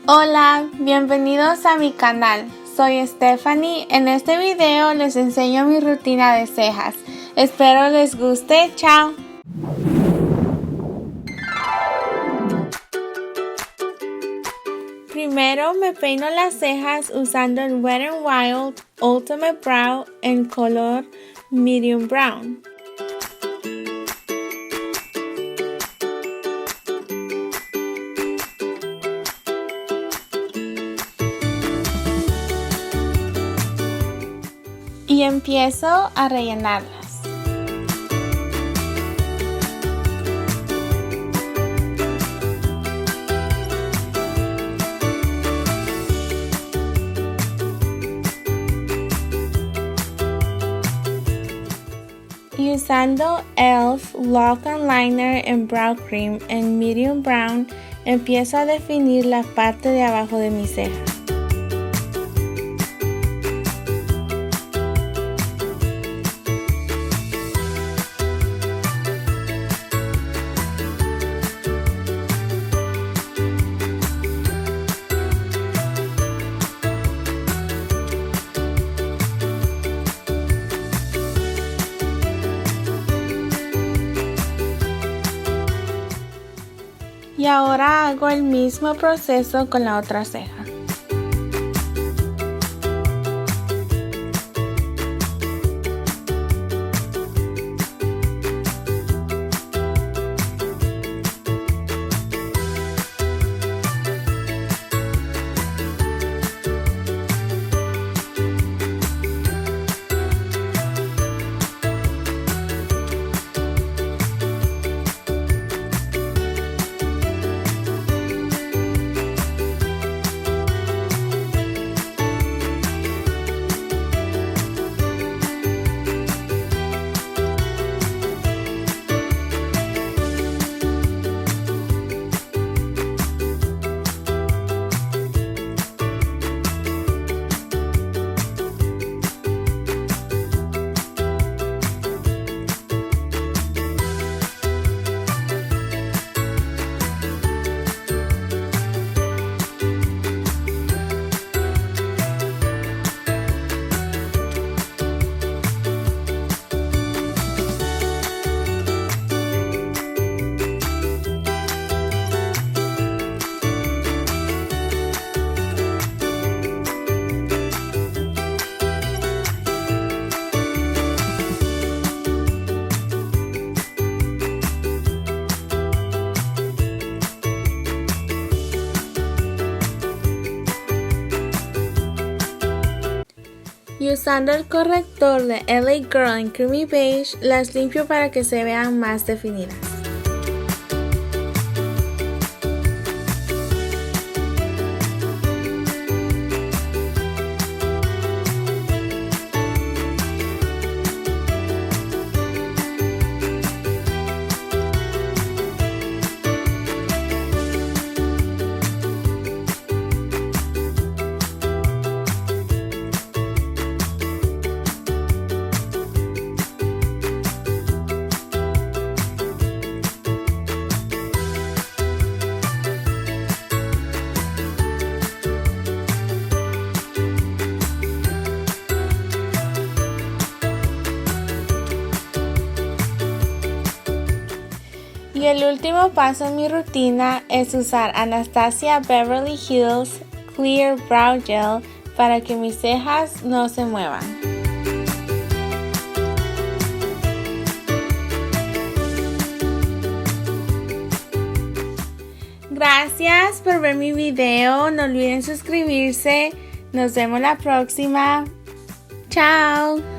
Hola, bienvenidos a mi canal. Soy Stephanie. En este video les enseño mi rutina de cejas. Espero les guste. Chao. Primero me peino las cejas usando el Wet n Wild Ultimate Brow en color Medium Brown. Y empiezo a rellenarlas. Y usando e.l.f. Lock On Liner en Brow Cream en Medium Brown, empiezo a definir la parte de abajo de mi ceja. Y ahora hago el mismo proceso con la otra ceja. Y usando el corrector de LA Girl en Creamy Beige, las limpio para que se vean más definidas. Y el último paso en mi rutina es usar Anastasia Beverly Hills Clear Brow Gel para que mis cejas no se muevan. Gracias por ver mi video, no olviden suscribirse, nos vemos la próxima, chao.